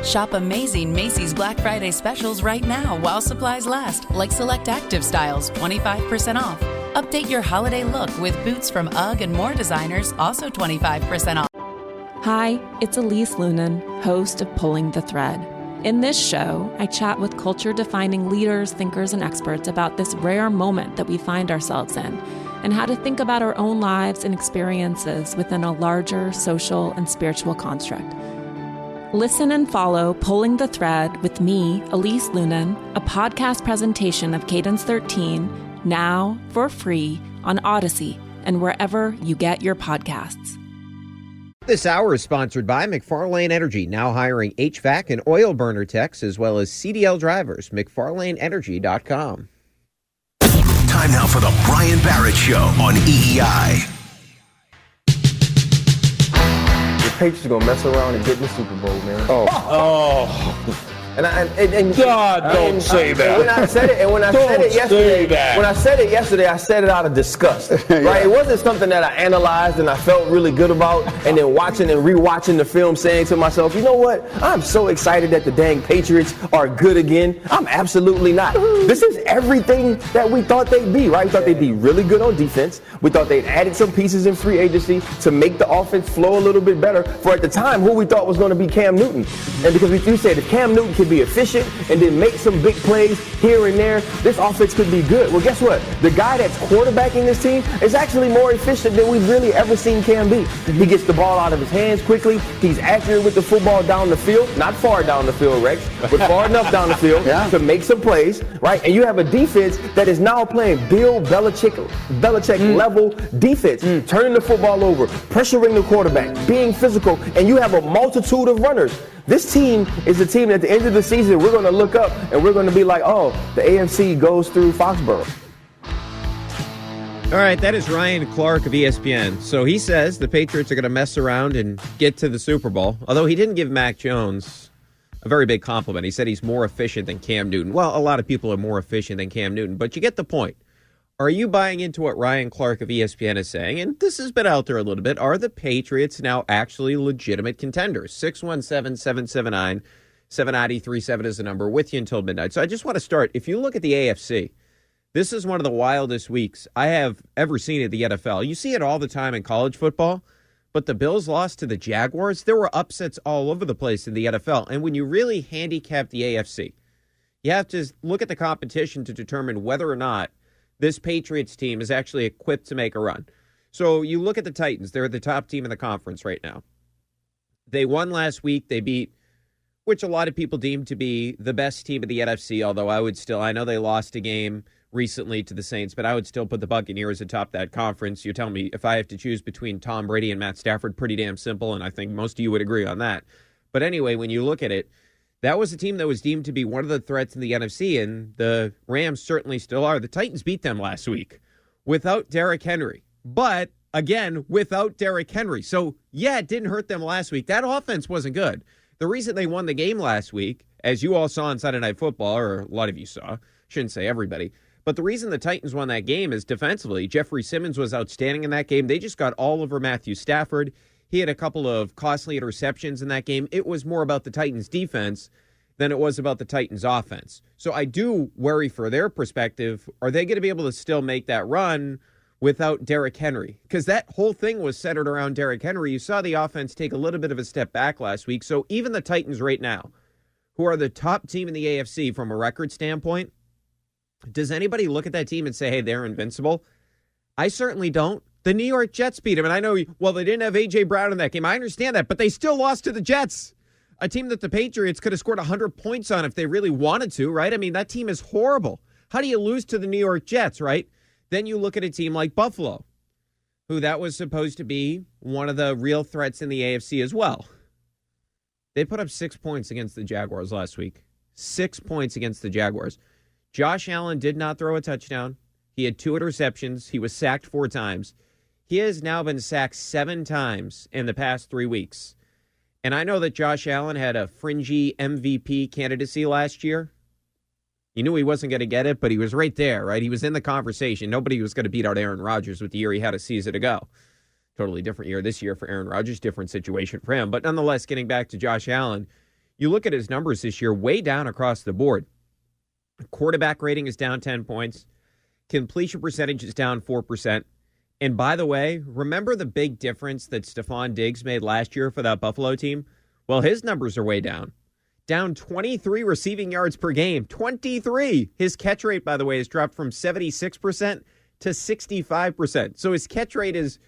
Shop amazing Macy's Black Friday specials right now while supplies last, like select active styles, 25% off. Update your holiday look with boots from UGG and more designers, also 25% off. Hi, it's Elise Lunan, host of Pulling the Thread. In this show, I chat with culture-defining leaders, thinkers, and experts about this rare moment that we find ourselves in and how to think about our own lives and experiences within a larger social and spiritual construct. Listen and follow Pulling the Thread with me, Elise Lunan, a podcast presentation of Cadence 13, now for free on Odyssey and wherever you get your podcasts. This hour is sponsored by McFarlane Energy, now hiring HVAC and oil burner techs as well as CDL drivers. McFarlaneEnergy.com. Time now for the Brian Barrett Show on EEI. The Patriots are going to mess around and get in the Super Bowl, man. Oh. And God, don't say that. And when I said it yesterday, I said it out of disgust. Right? Yeah. It wasn't something that I analyzed and I felt really good about, and then watching and rewatching the film, saying to myself, you know what? I'm so excited that the dang Patriots are good again. I'm absolutely not. This is everything that we thought they'd be, right? We thought they'd be really good on defense. We thought they'd added some pieces in free agency to make the offense flow a little bit better for, at the time, who we thought was going to be Cam Newton. And because we said if Cam Newton could be efficient and then make some big plays here and there, this offense could be good. Well, guess what? The guy that's quarterbacking this team is actually more efficient than we've really ever seen Cam be. He gets the ball out of his hands quickly. He's accurate with the football down the field. Not far down the field, Rex, but far enough down the field to make some plays, right? And you have a defense that is now playing Bill Belichick level defense, turning the football over, pressuring the quarterback, being physical, and you have a multitude of runners. This team is a team at the end of the season we're going to look up and we're going to be like, oh, the AFC goes through Foxborough. All right, that is Ryan Clark of ESPN. So he says the Patriots are going to mess around and get to the Super Bowl, although he didn't give Mac Jones a very big compliment. He said he's more efficient than Cam Newton. Well, a lot of people are more efficient than Cam Newton, but you get the point. Are you buying into what Ryan Clark of ESPN is saying? And this has been out there a little bit. Are the Patriots now actually legitimate contenders? 617-779-790-37 is the number. With you until midnight. So I just want to start. If you look at the AFC, this is one of the wildest weeks I have ever seen at the NFL. You see it all the time in college football, but the Bills lost to the Jaguars. There were upsets all over the place in the NFL. And when you really handicap the AFC, you have to look at the competition to determine whether or not this Patriots team is actually equipped to make a run. So you look at the Titans. They're the top team in the conference right now. They won last week. They beat, which a lot of people deem to be the best team of the NFC, although I know they lost a game recently to the Saints, but I would still put the Buccaneers atop that conference. You tell me if I have to choose between Tom Brady and Matt Stafford, pretty damn simple, and I think most of you would agree on that. But anyway, when you look at it, that was a team that was deemed to be one of the threats in the NFC, and the Rams certainly still are. The Titans beat them last week without Derrick Henry. But, again, without Derrick Henry. So, yeah, it didn't hurt them last week. That offense wasn't good. The reason they won the game last week, as you all saw on Sunday Night Football, or a lot of you saw, shouldn't say everybody, but the reason the Titans won that game is defensively. Jeffrey Simmons was outstanding in that game. They just got all over Matthew Stafford. He had a couple of costly interceptions in that game. It was more about the Titans' defense than it was about the Titans' offense. So I do worry for their perspective. Are they going to be able to still make that run without Derrick Henry? Because that whole thing was centered around Derrick Henry. You saw the offense take a little bit of a step back last week. So even the Titans right now, who are the top team in the AFC from a record standpoint, does anybody look at that team and say, hey, they're invincible? I certainly don't. The New York Jets beat them, and I know, well, they didn't have A.J. Brown in that game. I understand that, but they still lost to the Jets, a team that the Patriots could have scored 100 points on if they really wanted to, right? I mean, that team is horrible. How do you lose to the New York Jets, right? Then you look at a team like Buffalo, who that was supposed to be one of the real threats in the AFC as well. They put up 6 points against the Jaguars last week. 6 points against the Jaguars. Josh Allen did not throw a touchdown. He had 2 interceptions. He was sacked 4 times. He has now been sacked 7 times in the past 3 weeks. And I know that Josh Allen had a fringy MVP candidacy last year. You knew he wasn't going to get it, but he was right there, right? He was in the conversation. Nobody was going to beat out Aaron Rodgers with the year he had a season ago. Totally different year this year for Aaron Rodgers, different situation for him. But nonetheless, getting back to Josh Allen, You look at his numbers this year, way down across the board. Quarterback rating is down 10 points. Completion percentage is down 4%. And by the way, remember the big difference that Stephon Diggs made last year for that Buffalo team? Well, his numbers are way down. Down 23 receiving yards per game. 23! His catch rate, by the way, has dropped from 76% to 65%. So his catch rate has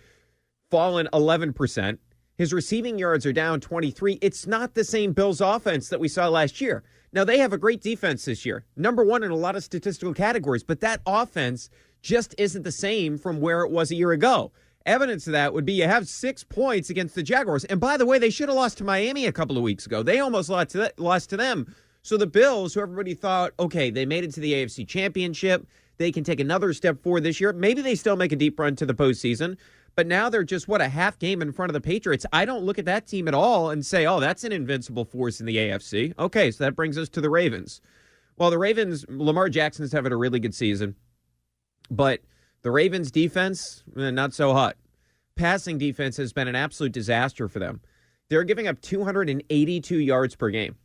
fallen 11%. His receiving yards are down 23. It's not the same Bills offense that we saw last year. Now, they have a great defense this year. Number one in a lot of statistical categories, but that offense just isn't the same from where it was a year ago. Evidence of that would be you have 6 points against the Jaguars. And by the way, they should have lost to Miami a couple of weeks ago. They almost lost to them. So the Bills, who everybody thought, okay, they made it to the AFC Championship. They can take another step forward this year. Maybe they still make a deep run to the postseason. But now they're just, a half game in front of the Patriots. I don't look at that team at all and say, oh, that's an invincible force in the AFC. Okay, so that brings us to the Ravens. Well, the Ravens, Lamar Jackson's having a really good season. But the Ravens' defense, not so hot. Passing defense has been an absolute disaster for them. They're giving up 282 yards per game.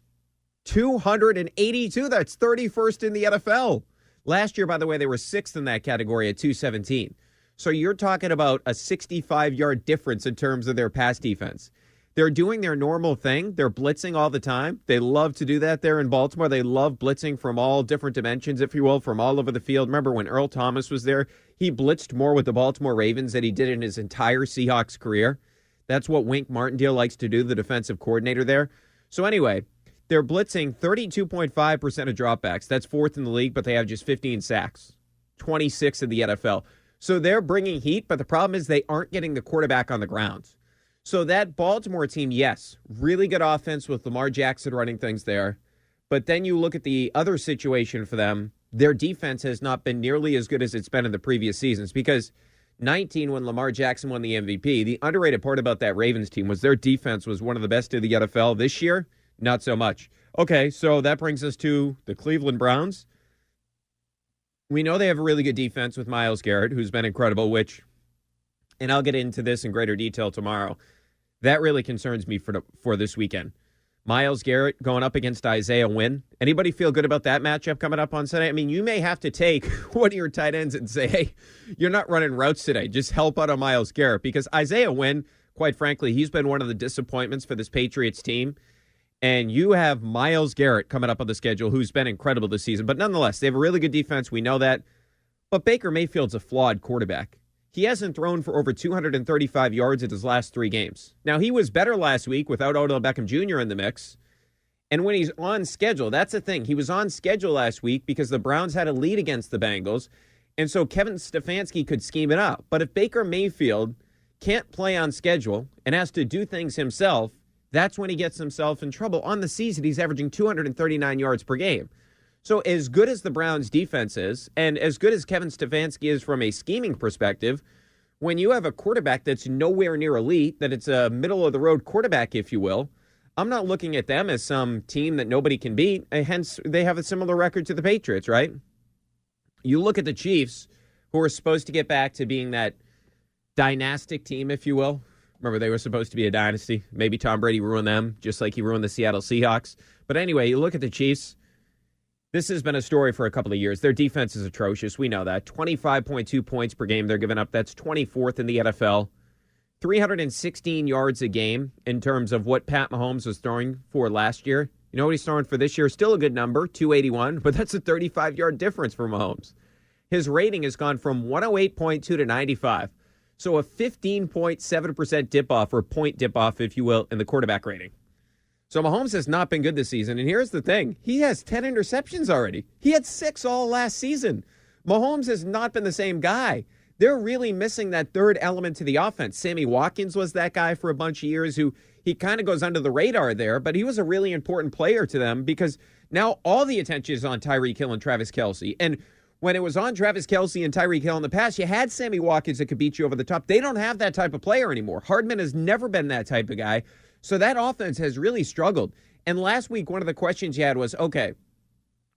282, that's 31st in the NFL. Last year, by the way, they were 6th in that category at 217. So you're talking about a 65-yard difference in terms of their pass defense. They're doing their normal thing. They're blitzing all the time. They love to do that there in Baltimore. They love blitzing from all different dimensions, if you will, from all over the field. Remember when Earl Thomas was there? He blitzed more with the Baltimore Ravens than he did in his entire Seahawks career. That's what Wink Martindale likes to do, the defensive coordinator there. So anyway, they're blitzing 32.5% of dropbacks. That's 4th in the league, but they have just 15 sacks, 26 in the NFL. So they're bringing heat, but the problem is they aren't getting the quarterback on the ground. So that Baltimore team, yes, really good offense with Lamar Jackson running things there. But then you look at the other situation for them, their defense has not been nearly as good as it's been in the previous seasons because 19, when Lamar Jackson won the MVP, the underrated part about that Ravens team was their defense was one of the best in the NFL. This year, not so much. Okay, so that brings us to the Cleveland Browns. We know they have a really good defense with Myles Garrett, who's been incredible, and I'll get into this in greater detail tomorrow. That really concerns me for this weekend. Myles Garrett going up against Isaiah Wynn. Anybody feel good about that matchup coming up on Sunday? I mean, you may have to take one of your tight ends and say, hey, you're not running routes today. Just help out on Myles Garrett. Because Isaiah Wynn, quite frankly, he's been one of the disappointments for this Patriots team. And you have Myles Garrett coming up on the schedule, who's been incredible this season. But nonetheless, they have a really good defense. We know that. But Baker Mayfield's a flawed quarterback. He hasn't thrown for over 235 yards in his last 3 games. Now, he was better last week without Odell Beckham Jr. in the mix. And when he's on schedule, that's the thing. He was on schedule last week because the Browns had a lead against the Bengals. And so Kevin Stefanski could scheme it up. But if Baker Mayfield can't play on schedule and has to do things himself, that's when he gets himself in trouble. On the season, he's averaging 239 yards per game. So as good as the Browns' defense is, and as good as Kevin Stefanski is from a scheming perspective, when you have a quarterback that's nowhere near elite, that it's a middle-of-the-road quarterback, if you will, I'm not looking at them as some team that nobody can beat. Hence, they have a similar record to the Patriots, right? You look at the Chiefs, who are supposed to get back to being that dynastic team, if you will. Remember, they were supposed to be a dynasty. Maybe Tom Brady ruined them, just like he ruined the Seattle Seahawks. But anyway, you look at the Chiefs. This has been a story for a couple of years. Their defense is atrocious. We know that. 25.2 points per game they're giving up. That's 24th in the NFL. 316 yards a game in terms of what Pat Mahomes was throwing for last year. You know what he's throwing for this year? Still a good number, 281, but that's a 35-yard difference for Mahomes. His rating has gone from 108.2 to 95. So a 15.7% dip-off, or point dip-off, if you will, in the quarterback rating. So Mahomes has not been good this season, and here's the thing. He has 10 interceptions already. He had 6 all last season. Mahomes has not been the same guy. They're really missing that third element to the offense. Sammy Watkins was that guy for a bunch of years who he kind of goes under the radar there, but he was a really important player to them because now all the attention is on Tyreek Hill and Travis Kelce. And when it was on Travis Kelce and Tyreek Hill in the past, you had Sammy Watkins that could beat you over the top. They don't have that type of player anymore. Hardman has never been that type of guy. So that offense has really struggled. And last week, one of the questions you had was, okay,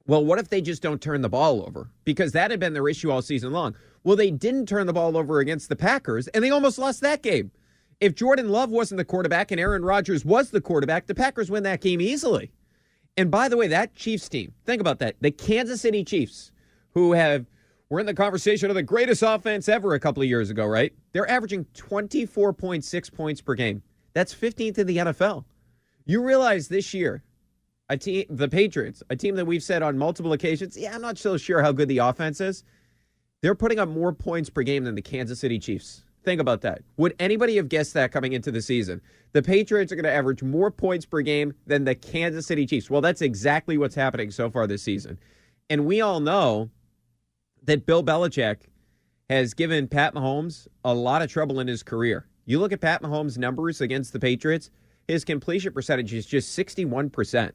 well, what if they just don't turn the ball over? Because that had been their issue all season long. Well, they didn't turn the ball over against the Packers, and they almost lost that game. If Jordan Love wasn't the quarterback and Aaron Rodgers was the quarterback, the Packers win that game easily. And by the way, that Chiefs team, think about that. The Kansas City Chiefs, who were in the conversation of the greatest offense ever a couple of years ago, right? They're averaging 24.6 points per game. That's 15th in the NFL. You realize this year, the Patriots, a team that we've said on multiple occasions, I'm not so sure how good the offense is. They're putting up more points per game than the Kansas City Chiefs. Think about that. Would anybody have guessed that coming into the season? The Patriots are going to average more points per game than the Kansas City Chiefs. Well, that's exactly what's happening so far this season. And we all know that Bill Belichick has given Pat Mahomes a lot of trouble in his career. You look at Pat Mahomes' numbers against the Patriots, his completion percentage is just 61%.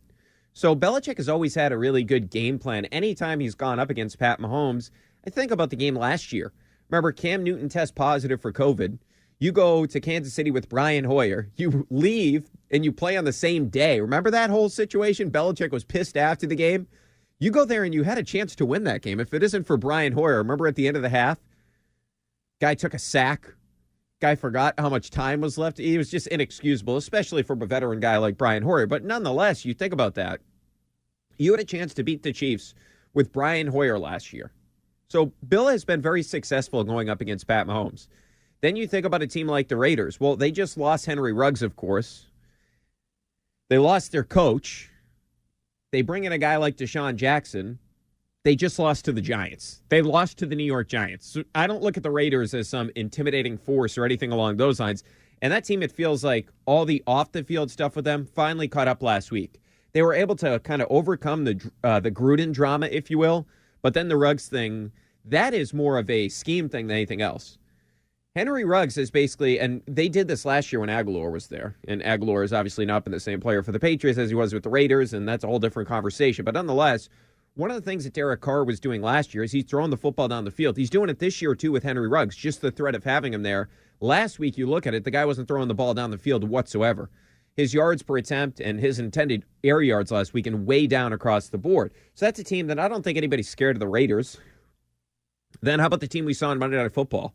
So Belichick has always had a really good game plan. Anytime he's gone up against Pat Mahomes, I think about the game last year. Remember, Cam Newton tests positive for COVID. You go to Kansas City with Brian Hoyer. You leave and you play on the same day. Remember that whole situation? Belichick was pissed after the game. You go there and you had a chance to win that game. If it isn't for Brian Hoyer, remember at the end of the half, guy took a sack. Guy forgot how much time was left. He was just inexcusable, especially from a veteran guy like Brian Hoyer. But nonetheless, you think about that. You had a chance to beat the Chiefs with Brian Hoyer last year. So Bill has been very successful going up against Pat Mahomes. Then you think about a team like the Raiders. Well, they just lost Henry Ruggs, of course. They lost their coach. They bring in a guy like Deshaun Jackson. They just lost to the Giants. They lost to the New York Giants. So I don't look at the Raiders as some intimidating force or anything along those lines. And that team, it feels like all the off-the-field stuff with them finally caught up last week. They were able to kind of overcome the Gruden drama, if you will. But then the Ruggs thing, that is more of a scheme thing than anything else. Henry Ruggs is basically, and they did this last year when Aguilar was there. And Aguilar has obviously not been the same player for the Patriots as he was with the Raiders, and that's a whole different conversation. But nonetheless, one of the things that Derek Carr was doing last year is he's throwing the football down the field. He's doing it this year, too, with Henry Ruggs, just the threat of having him there. Last week, you look at it, the guy wasn't throwing the ball down the field whatsoever. His yards per attempt and his intended air yards last week and way down across the board. So that's a team that I don't think anybody's scared of the Raiders. Then how about the team we saw on Monday Night Football?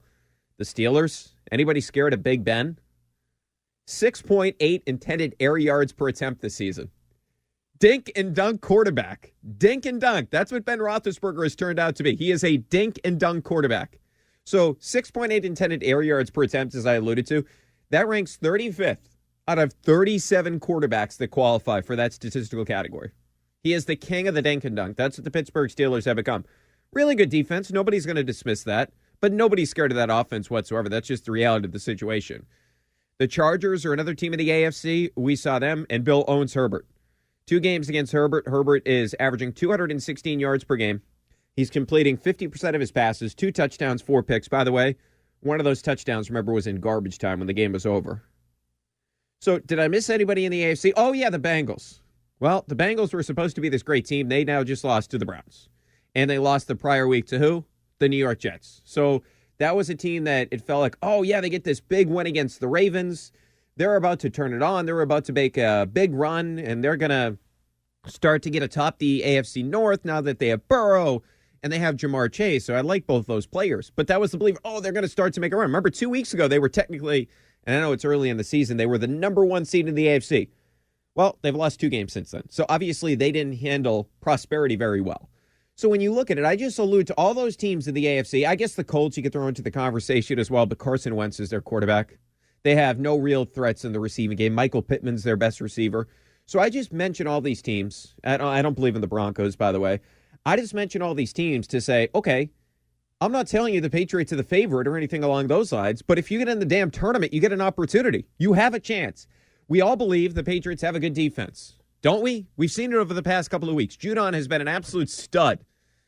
The Steelers? Anybody scared of Big Ben? 6.8 intended air yards per attempt this season. Dink and dunk quarterback. Dink and dunk. That's what Ben Roethlisberger has turned out to be. He is a dink and dunk quarterback. So 6.8 intended air yards per attempt, as I alluded to, that ranks 35th out of 37 quarterbacks that qualify for that statistical category. He is the king of the dink and dunk. That's what the Pittsburgh Steelers have become. Really good defense. Nobody's going to dismiss that. But nobody's scared of that offense whatsoever. That's just the reality of the situation. The Chargers are another team in the AFC. We saw them, and Bill owns Herbert. 2 games against Herbert. Herbert is averaging 216 yards per game. He's completing 50% of his passes, 2 touchdowns, 4 picks. By the way, one of those touchdowns, remember, was in garbage time when the game was over. So did I miss anybody in the AFC? Oh, yeah, the Bengals. Well, the Bengals were supposed to be this great team. They now just lost to the Browns. And they lost the prior week to who? The New York Jets. So that was a team that it felt like, oh, yeah, they get this big win against the Ravens. They're about to turn it on. They're about to make a big run, and they're going to start to get atop the AFC North now that they have Burrow and they have Jamar Chase. So I like both those players. But that was the belief, oh, they're going to start to make a run. Remember, 2 weeks ago, they were technically, and I know it's early in the season, they were the number 1 seed in the AFC. Well, they've lost 2 games since then. So obviously they didn't handle prosperity very well. So when you look at it, I just allude to all those teams in the AFC. I guess the Colts you could throw into the conversation as well, but Carson Wentz is their quarterback. They have no real threats in the receiving game. Michael Pittman's their best receiver. So I just mention all these teams. I don't believe in the Broncos, by the way. I just mention all these teams to say, okay, I'm not telling you the Patriots are the favorite or anything along those lines, but if you get in the damn tournament, you get an opportunity. You have a chance. We all believe the Patriots have a good defense, don't we? We've seen it over the past couple of weeks. Judon has been an absolute stud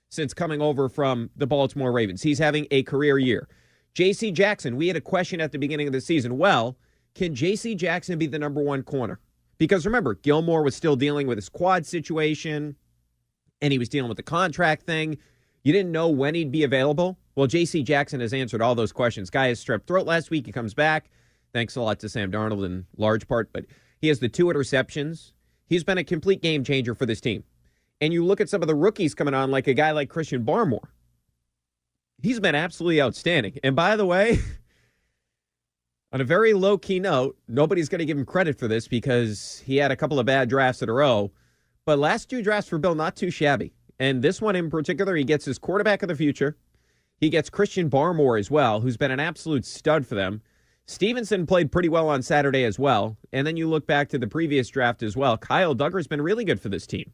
since coming over from the Baltimore Ravens. He's having a career year. J.C. Jackson, we had a question at the beginning of the season. Well, can J.C. Jackson be the number 1 corner? Because remember, Gilmore was still dealing with his quad situation, and he was dealing with the contract thing. You didn't know when he'd be available. Well, J.C. Jackson has answered all those questions. Guy has strep throat last week. He comes back. Thanks a lot to Sam Darnold in large part, but he has the 2 interceptions. He's been a complete game changer for this team. And you look at some of the rookies coming on, like a guy like Christian Barmore. He's been absolutely outstanding. And by the way, on a very low-key note, nobody's going to give him credit for this because he had a couple of bad drafts in a row. But last 2 drafts for Bill, not too shabby. And this one in particular, he gets his quarterback of the future. He gets Christian Barmore as well, who's been an absolute stud for them. Stevenson played pretty well on Saturday as well. And then you look back to the previous draft as well. Kyle Duggar's been really good for this team.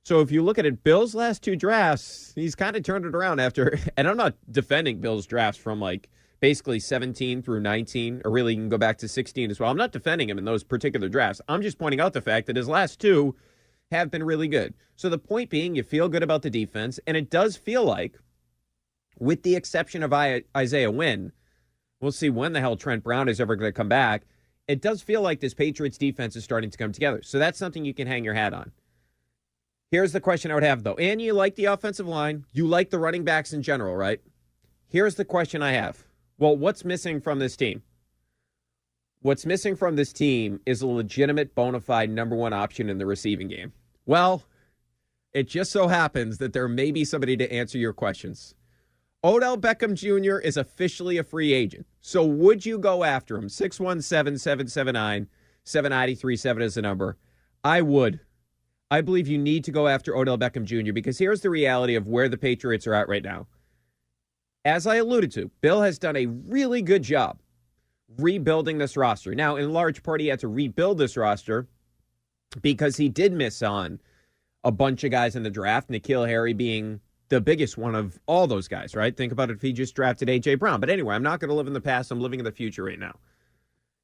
So if you look at it, Bill's last 2 drafts, he's kind of turned it around after, and I'm not defending Bill's drafts from like basically 17 through 19, or really you can go back to 16 as well. I'm not defending him in those particular drafts. I'm just pointing out the fact that his last 2 have been really good. So the point being, you feel good about the defense, and it does feel like, with the exception of Isaiah Wynn, we'll see when the hell Trent Brown is ever going to come back, it does feel like this Patriots defense is starting to come together. So that's something you can hang your hat on. Here's the question I would have, though. And you like the offensive line. You like the running backs in general, right? Here's the question I have. Well, what's missing from this team? What's missing from this team is a legitimate, bona fide number 1 option in the receiving game. Well, it just so happens that there may be somebody to answer your questions. Odell Beckham Jr. is officially a free agent. So would you go after him? 617-779-7937 is the number. I would. I believe you need to go after Odell Beckham Jr. because here's the reality of where the Patriots are at right now. As I alluded to, Bill has done a really good job rebuilding this roster. Now, in large part, he had to rebuild this roster because he did miss on a bunch of guys in the draft, N'Keal Harry being the biggest one of all those guys, right? Think about it if he just drafted A.J. Brown. But anyway, I'm not going to live in the past. I'm living in the future right now.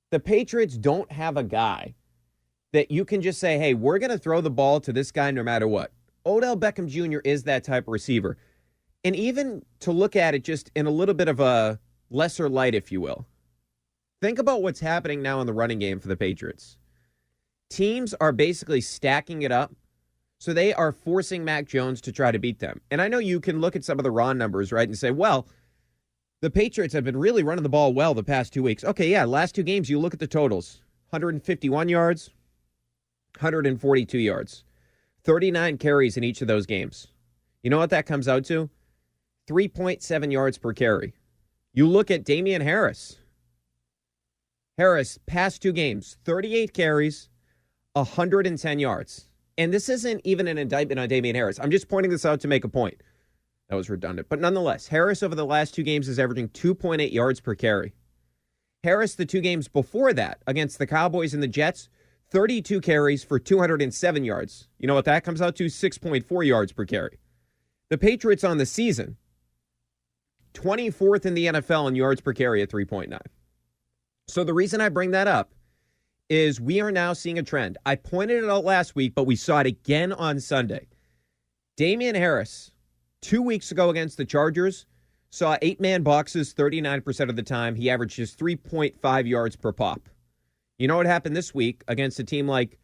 The Patriots don't have a guy that you can just say, hey, we're going to throw the ball to this guy no matter what. Odell Beckham Jr. is that type of receiver. And even to look at it just in a little bit of a lesser light, if you will, think about what's happening now in the running game for the Patriots. Teams are basically stacking it up, so they are forcing Mac Jones to try to beat them. And I know you can look at some of the raw numbers, right, and say, well, the Patriots have been really running the ball well the past 2 weeks. Okay, yeah, last 2 games, you look at the totals. 151 yards, 142 yards. 39 carries in each of those games. You know what that comes out to? 3.7 yards per carry. You look at Damian Harris. Harris, past 2 games, 38 carries, 110 yards. And this isn't even an indictment on Damian Harris. I'm just pointing this out to make a point. That was redundant. But nonetheless, Harris over the last 2 games is averaging 2.8 yards per carry. Harris, the 2 games before that, against the Cowboys and the Jets, 32 carries for 207 yards. You know what that comes out to? 6.4 yards per carry. The Patriots on the season, 24th in the NFL in yards per carry at 3.9. So the reason I bring that up is we are now seeing a trend. I pointed it out last week, but we saw it again on Sunday. Damian Harris, 2 weeks ago against the Chargers, saw 8-man boxes 39% of the time. He averaged just 3.5 yards per pop. You know what happened this week against a team like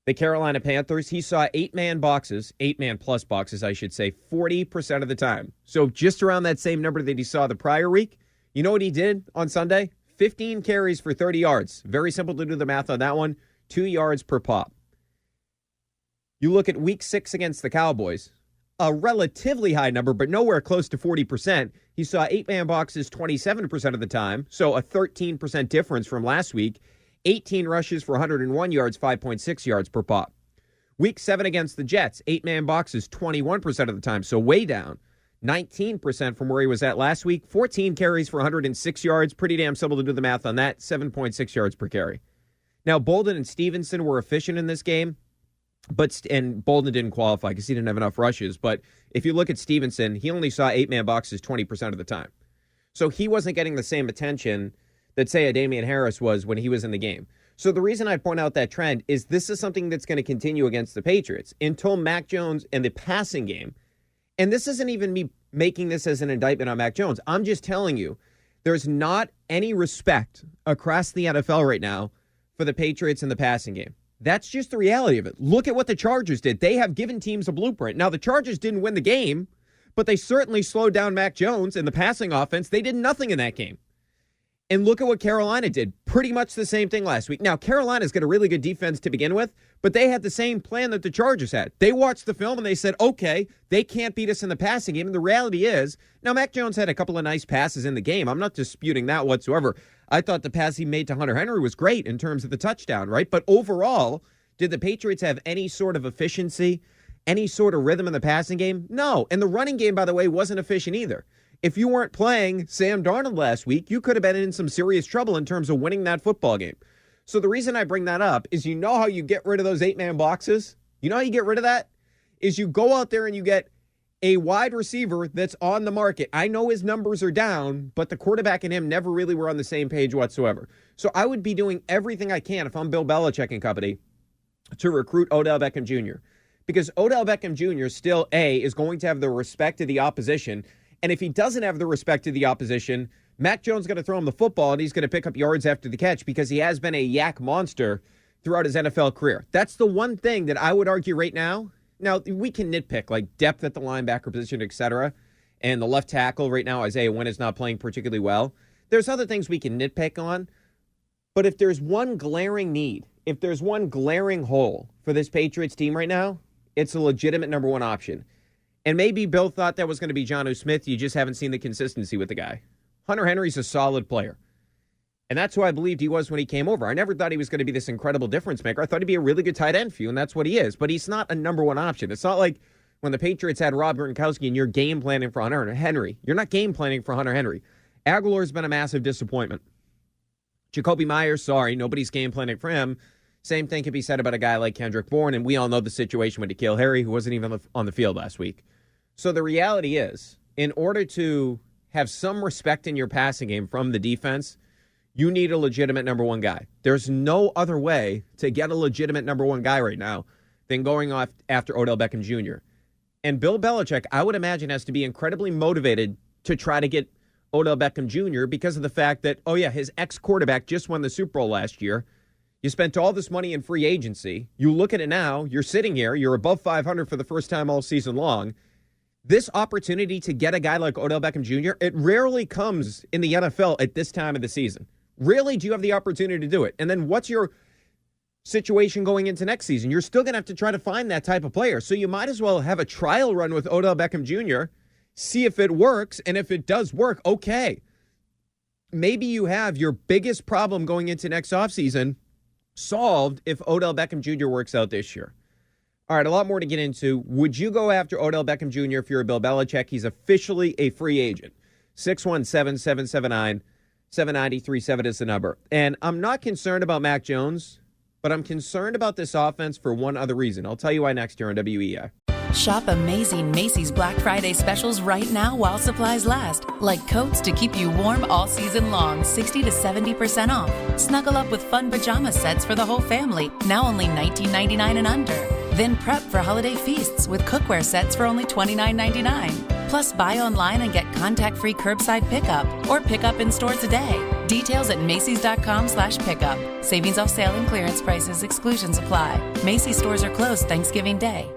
the Carolina Panthers? He saw 8-man boxes, 8-man plus boxes, I should say, 40% of the time. So just around that same number that he saw the prior week. You know what he did on Sunday? 15 carries for 30 yards. Very simple to do the math on that one. 2 yards per pop. You look at week 6 against the Cowboys. A relatively high number, but nowhere close to 40%. He saw 8-man boxes 27% of the time, so a 13% difference from last week. 18 rushes for 101 yards, 5.6 yards per pop. Week 7 against the Jets, 8-man boxes 21% of the time, so way down. 19% from where he was at last week. 14 carries for 106 yards. Pretty damn simple to do the math on that. 7.6 yards per carry. Now, Bolden and Stevenson were efficient in this game, and Bolden didn't qualify because he didn't have enough rushes. But if you look at Stevenson, he only saw 8-man boxes 20% of the time. So he wasn't getting the same attention that, say, a Damian Harris was when he was in the game. So the reason I point out that trend is this is something that's going to continue against the Patriots until Mac Jones and the passing game. And this isn't even me making this as an indictment on Mac Jones. I'm just telling you, there's not any respect across the NFL right now for the Patriots in the passing game. That's just the reality of it. Look at what the Chargers did. They have given teams a blueprint. Now, the Chargers didn't win the game, but they certainly slowed down Mac Jones in the passing offense. They did nothing in that game. And look at what Carolina did. Pretty much the same thing last week. Now, Carolina's got a really good defense to begin with, but they had the same plan that the Chargers had. They watched the film and they said, okay, they can't beat us in the passing game. And the reality is, now Mac Jones had a couple of nice passes in the game. I'm not disputing that whatsoever. I thought the pass he made to Hunter Henry was great in terms of the touchdown, right? But overall, Did the Patriots have any sort of efficiency, any sort of rhythm in the passing game? No. And the running game, by the way, wasn't efficient either. If you weren't playing Sam Darnold last week, you could have been in some serious trouble in terms of winning that football game. So the reason I bring that up is, you know how you get rid of those 8-man boxes? You know how you get rid of that? Is you go out there and you get a wide receiver that's on the market. I know his numbers are down, but the quarterback and him never really were on the same page whatsoever. So I would be doing everything I can if I'm Bill Belichick and company to recruit Odell Beckham Jr. Because Odell Beckham Jr. still, A, is going to have the respect of the opposition. And if he doesn't have the respect of the opposition, Mac Jones is going to throw him the football and he's going to pick up yards after the catch because he has been a yak monster throughout his NFL career. That's the one thing that I would argue right now. Now, we can nitpick, like depth at the linebacker position, etc. And the left tackle right now, Isaiah Wynn, is not playing particularly well. There's other things we can nitpick on. But if there's one glaring need, if there's one glaring hole for this Patriots team right now, it's a legitimate number one option. And maybe Bill thought that was going to be Jonnu Smith. You just haven't seen the consistency with the guy. Hunter Henry's a solid player. And that's who I believed he was when he came over. I never thought he was going to be this incredible difference maker. I thought he'd be a really good tight end for you, and that's what he is. But he's not a number one option. It's not like when the Patriots had Rob Gronkowski and you're game planning for Hunter Henry. You're not game planning for Hunter Henry. Aguilar's been a massive disappointment. Jacoby Myers, sorry, nobody's game planning for him. Same thing can be said about a guy like Kendrick Bourne, and we all know the situation with N'Keal Harry, who wasn't even on the field last week. So the reality is, in order to have some respect in your passing game from the defense, you need a legitimate number one guy. There's no other way to get a legitimate number one guy right now than going off after Odell Beckham Jr. And Bill Belichick, I would imagine, has to be incredibly motivated to try to get Odell Beckham Jr. because of the fact that, oh yeah, his ex-quarterback just won the Super Bowl last year. You spent all this money in free agency. You look at it now, you're sitting here, you're above 500 for the first time all season long. This opportunity to get a guy like Odell Beckham Jr., it rarely comes in the NFL at this time of the season. Rarely do you have the opportunity to do it. And then what's your situation going into next season? You're still going to have to try to find that type of player. So you might as well have a trial run with Odell Beckham Jr., see if it works, and if it does work, okay. Maybe you have your biggest problem going into next offseason solved if Odell Beckham Jr. works out this year. All right, a lot more to get into. Would you go after Odell Beckham Jr. if you're a Bill Belichick? He's officially a free agent. 617-779-7937 is the number. And I'm not concerned about Mac Jones, but I'm concerned about this offense for one other reason. I'll tell you why next year on WEI. Shop amazing Macy's Black Friday specials right now while supplies last. Like coats to keep you warm all season long, 60 to 70% off. Snuggle up with fun pajama sets for the whole family, now only $19.99 and under. Then prep for holiday feasts with cookware sets for only $29.99. Plus, buy online and get contact-free curbside pickup or pick up in store today. Details at Macys.com/pickup. Savings off sale and clearance prices. Exclusions apply. Macy's stores are closed Thanksgiving Day.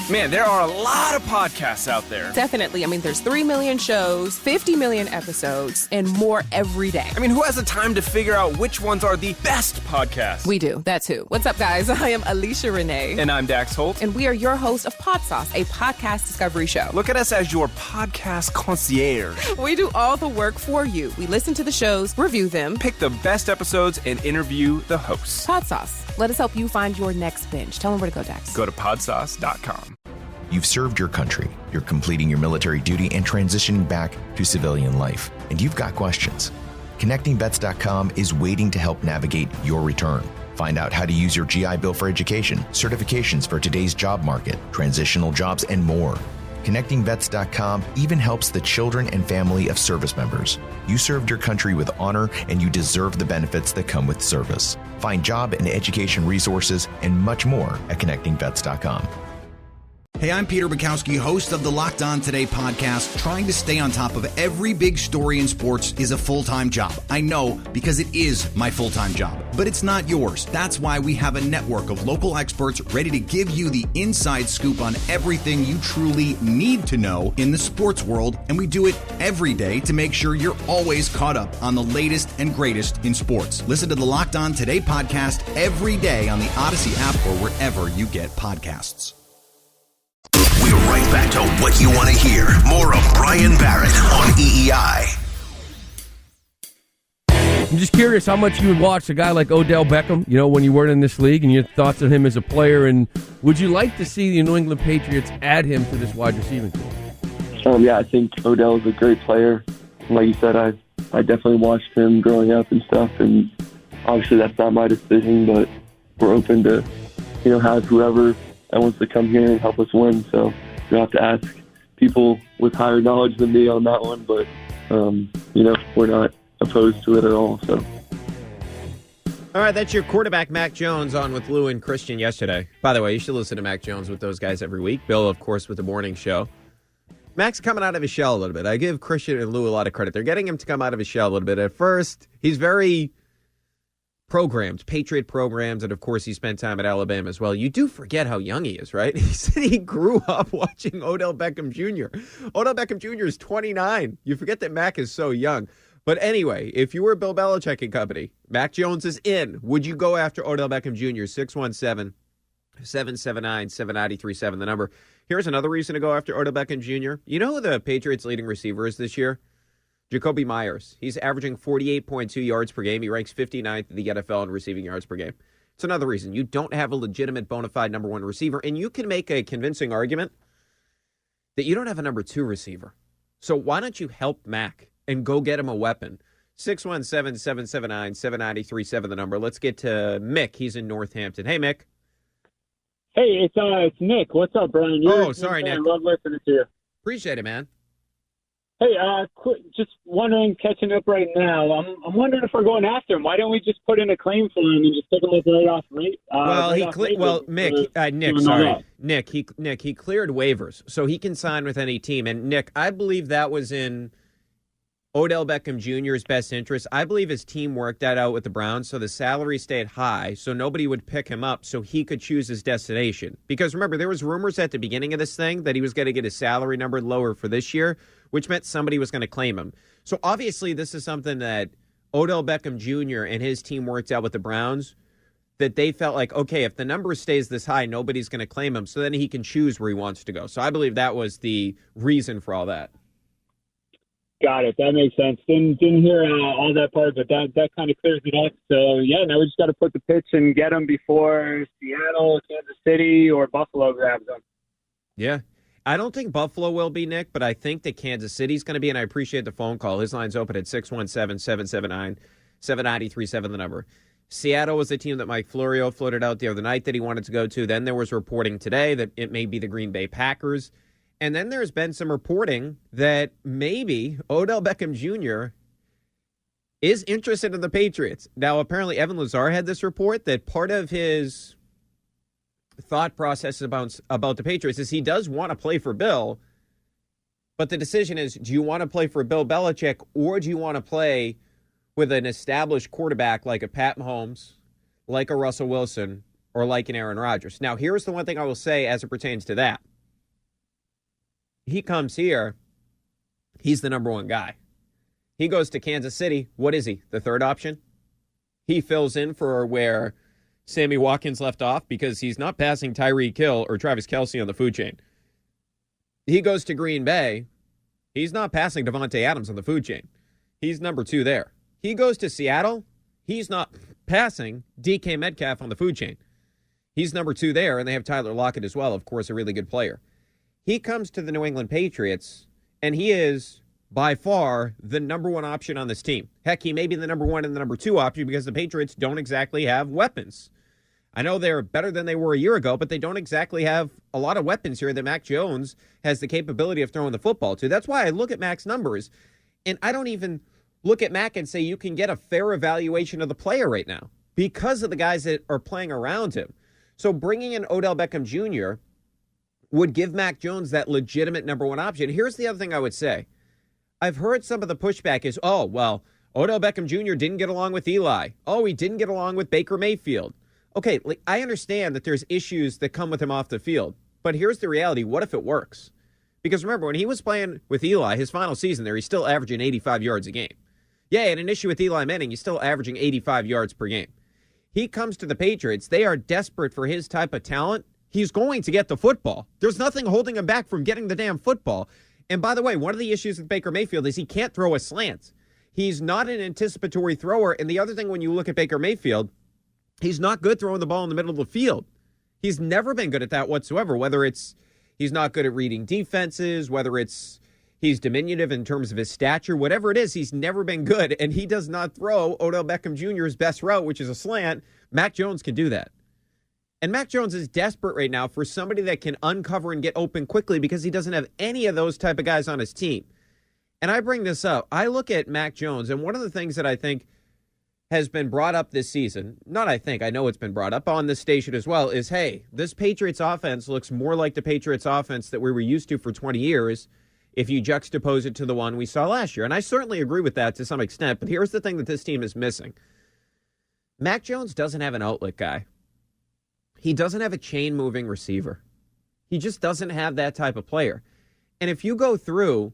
Man, there are a lot of podcasts out there. Definitely. I mean, there's 3 million shows, 50 million episodes, and more every day. I mean, who has the time to figure out which ones are the best podcasts? We do. That's who. What's up, guys? I am Alicia Renee. And I'm Dax Holt. And we are your hosts of Pod Sauce, a podcast discovery show. Look at us as your podcast concierge. We do all the work for you. We listen to the shows, review them, pick the best episodes, and interview the hosts. Pod Sauce. Let us help you find your next binge. Tell them where to go, Dax. Go to podsauce.com. You've served your country, you're completing your military duty and transitioning back to civilian life, and you've got questions. ConnectingVets.com is waiting to help navigate your return. Find out how to use your GI Bill for education, certifications for today's job market, transitional jobs, and more. ConnectingVets.com even helps the children and family of service members. You served your country with honor, and you deserve the benefits that come with service. Find job and education resources and much more at ConnectingVets.com. Hey, I'm Peter Bukowski, host of the Locked On Today podcast. Trying to stay on top of every big story in sports is a full-time job. I know, because it is my full-time job, but it's not yours. That's why we have a network of local experts ready to give you the inside scoop on everything you truly need to know in the sports world, and we do it every day to make sure you're always caught up on the latest and greatest in sports. Listen to the Locked On Today podcast every day on the Odyssey app or wherever you get podcasts. We're right back to what you want to hear. More of Brian Barrett on EEI. I'm just curious how much you would watch a guy like Odell Beckham, when you weren't in this league, and your thoughts on him as a player, and would you like to see the New England Patriots add him to this wide receiving corps? Yeah, I think Odell is a great player. Like you said, I definitely watched him growing up and stuff, and obviously that's not my decision, but we're open to, have whoever that wants to come here and help us win. So you'll have to ask people with higher knowledge than me on that one, but, we're not opposed to it at all. So. All right, that's your quarterback, Mac Jones, on with Lou and Christian yesterday. By the way, you should listen to Mac Jones with those guys every week. Bill, of course, with the morning show. Mac's coming out of his shell a little bit. I give Christian and Lou a lot of credit. They're getting him to come out of his shell a little bit. At first, he's very programmed, Patriot programs, and of course, he spent time at Alabama as well. You do forget how young he is, right? He said he grew up watching Odell Beckham Jr. Odell Beckham Jr. is 29. You forget that Mac is so young. But anyway, if you were Bill Belichick and company, Mac Jones is in. Would you go after Odell Beckham Jr.? 617-779-7937, the number. Here's another reason to go after Odell Beckham Jr. You know who the Patriots' leading receiver is this year? Jacoby Myers. He's averaging 48.2 yards per game. He ranks 59th in the NFL in receiving yards per game. It's another reason. You don't have a legitimate bona fide number one receiver, and you can make a convincing argument that you don't have a number two receiver. So why don't you help Mac and go get him a weapon? 617-779-7937, the number. Let's get to Mick. He's in Northampton. Hey, Mick. Hey, it's Nick. What's up, Brian? Sorry, Nick. I love listening to you. Appreciate it, man. Hey, just wondering, catching up right now. I'm wondering if we're going after him. Why don't we just put in a claim for him and just pick him up right off rate? Nick, he cleared waivers, so he can sign with any team. And Nick, I believe that was in Odell Beckham Jr.'s best interest. I believe his team worked that out with the Browns, so the salary stayed high, so nobody would pick him up, so he could choose his destination. Because remember, there was rumors at the beginning of this thing that he was going to get his salary number lower for this year, which meant somebody was going to claim him. So obviously this is something that Odell Beckham Jr. and his team worked out with the Browns, that they felt like, okay, if the number stays this high, nobody's going to claim him, so then he can choose where he wants to go. So I believe that was the reason for all that. Got it. That makes sense. Didn't hear all that part, but that kind of clears it up. So, yeah, now we just got to put the pitch and get them before Seattle, Kansas City, or Buffalo grabs them. Yeah. I don't think Buffalo will be, Nick, but I think that Kansas City's going to be, and I appreciate the phone call. His line's open at 617-779-7937, the number. Seattle was the team that Mike Florio floated out the other night that he wanted to go to. Then there was reporting today that it may be the Green Bay Packers. And then there's been some reporting that maybe Odell Beckham Jr. is interested in the Patriots. Now, apparently Evan Lazar had this report that part of his thought process about the Patriots is he does want to play for Bill, but the decision is, do you want to play for Bill Belichick or do you want to play with an established quarterback like a Pat Mahomes, like a Russell Wilson, or like an Aaron Rodgers? Now, here's the one thing I will say as it pertains to that. He comes here, he's the number one guy. He goes to Kansas City. What is he? The third option? He fills in for where Sammy Watkins left off because he's not passing Tyreek Hill or Travis Kelce on the food chain. He goes to Green Bay. He's not passing Devontae Adams on the food chain. He's number two there. He goes to Seattle. He's not passing DK Metcalf on the food chain. He's number two there, and they have Tyler Lockett as well, of course, a really good player. He comes to the New England Patriots, and he is by far the number one option on this team. Heck, he may be the number one and the number two option because the Patriots don't exactly have weapons. I know they're better than they were a year ago, but they don't exactly have a lot of weapons here that Mac Jones has the capability of throwing the football to. That's why I look at Mac's numbers, and I don't even look at Mac and say you can get a fair evaluation of the player right now because of the guys that are playing around him. So bringing in Odell Beckham Jr. would give Mac Jones that legitimate number one option. Here's the other thing I would say. I've heard some of the pushback is, oh, well, Odell Beckham Jr. didn't get along with Eli. Oh, he didn't get along with Baker Mayfield. Okay, I understand that there's issues that come with him off the field, but here's the reality. What if it works? Because remember, when he was playing with Eli, his final season there, he's still averaging 85 yards a game. Yeah, and an issue with Eli Manning, he's still averaging 85 yards per game. He comes to the Patriots. They are desperate for his type of talent. He's going to get the football. There's nothing holding him back from getting the damn football. And by the way, one of the issues with Baker Mayfield is he can't throw a slant. He's not an anticipatory thrower. And the other thing, when you look at Baker Mayfield, he's not good throwing the ball in the middle of the field. He's never been good at that whatsoever, whether it's he's not good at reading defenses, whether it's he's diminutive in terms of his stature, whatever it is, he's never been good. And he does not throw Odell Beckham Jr.'s best route, which is a slant. Mac Jones can do that. And Mac Jones is desperate right now for somebody that can uncover and get open quickly because he doesn't have any of those type of guys on his team. And I bring this up. I look at Mac Jones, and one of the things that I think has been brought up this season, I know it's been brought up on this station as well, is, hey, this Patriots offense looks more like the Patriots offense that we were used to for 20 years if you juxtapose it to the one we saw last year. And I certainly agree with that to some extent, but here's the thing that this team is missing. Mac Jones doesn't have an outlet guy. He doesn't have a chain-moving receiver. He just doesn't have that type of player. And if you go through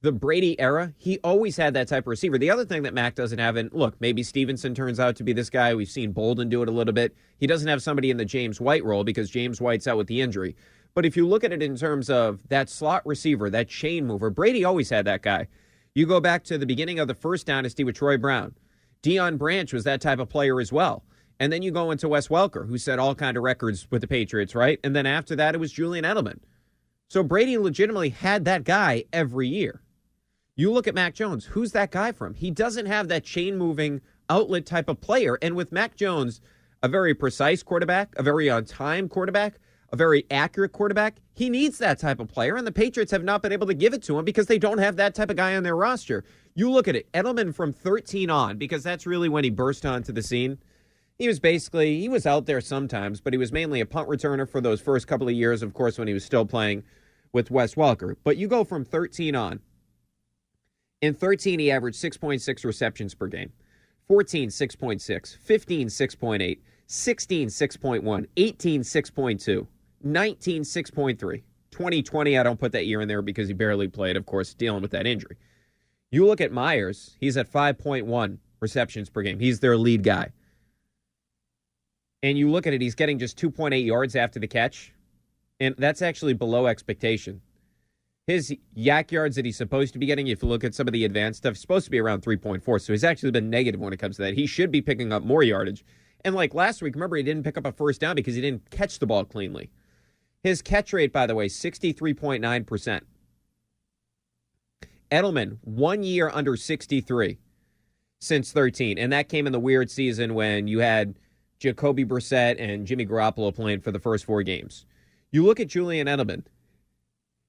the Brady era, he always had that type of receiver. The other thing that Mac doesn't have, and look, maybe Stevenson turns out to be this guy. We've seen Bolden do it a little bit. He doesn't have somebody in the James White role because James White's out with the injury. But if you look at it in terms of that slot receiver, that chain mover, Brady always had that guy. You go back to the beginning of the first dynasty with Troy Brown. Deion Branch was that type of player as well. And then you go into Wes Welker, who set all kind of records with the Patriots, right? And then after that, it was Julian Edelman. So Brady legitimately had that guy every year. You look at Mac Jones. Who's that guy from? He doesn't have that chain-moving outlet type of player. And with Mac Jones, a very precise quarterback, a very on-time quarterback, a very accurate quarterback, he needs that type of player. And the Patriots have not been able to give it to him because they don't have that type of guy on their roster. You look at it, Edelman from 13 on, because that's really when he burst onto the scene. He was out there sometimes, but he was mainly a punt returner for those first couple of years, of course, when he was still playing with Wes Welker. But you go from 13 on. In 13, he averaged 6.6 receptions per game. 14, 6.6. 15, 6.8. 16, 6.1. 18, 6.2. 19, 6.3. 2020, I don't put that year in there because he barely played, of course, dealing with that injury. You look at Myers, he's at 5.1 receptions per game. He's their lead guy. And you look at it, he's getting just 2.8 yards after the catch. And that's actually below expectation. His yak yards that he's supposed to be getting, if you look at some of the advanced stuff, is supposed to be around 3.4. So he's actually been negative when it comes to that. He should be picking up more yardage. And like last week, remember, he didn't pick up a first down because he didn't catch the ball cleanly. His catch rate, by the way, 63.9%. Edelman, 1 year under 63 since 13. And that came in the weird season when you had Jacoby Brissett and Jimmy Garoppolo playing for the first 4 games. You look at Julian Edelman.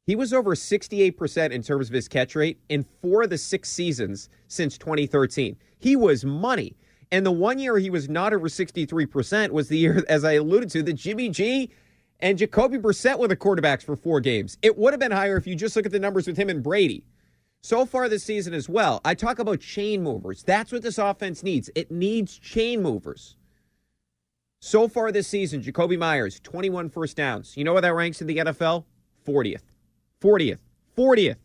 He was over 68% in terms of his catch rate in 4 of the 6 seasons since 2013. He was money. And the 1 year he was not over 63% was the year, as I alluded to, that Jimmy G and Jacoby Brissett were the quarterbacks for 4 games. It would have been higher if you just look at the numbers with him and Brady. So far this season as well, I talk about chain movers. That's what this offense needs. It needs chain movers. So far this season, Jacoby Myers, 21 first downs. You know where that ranks in the NFL? 40th. 40th.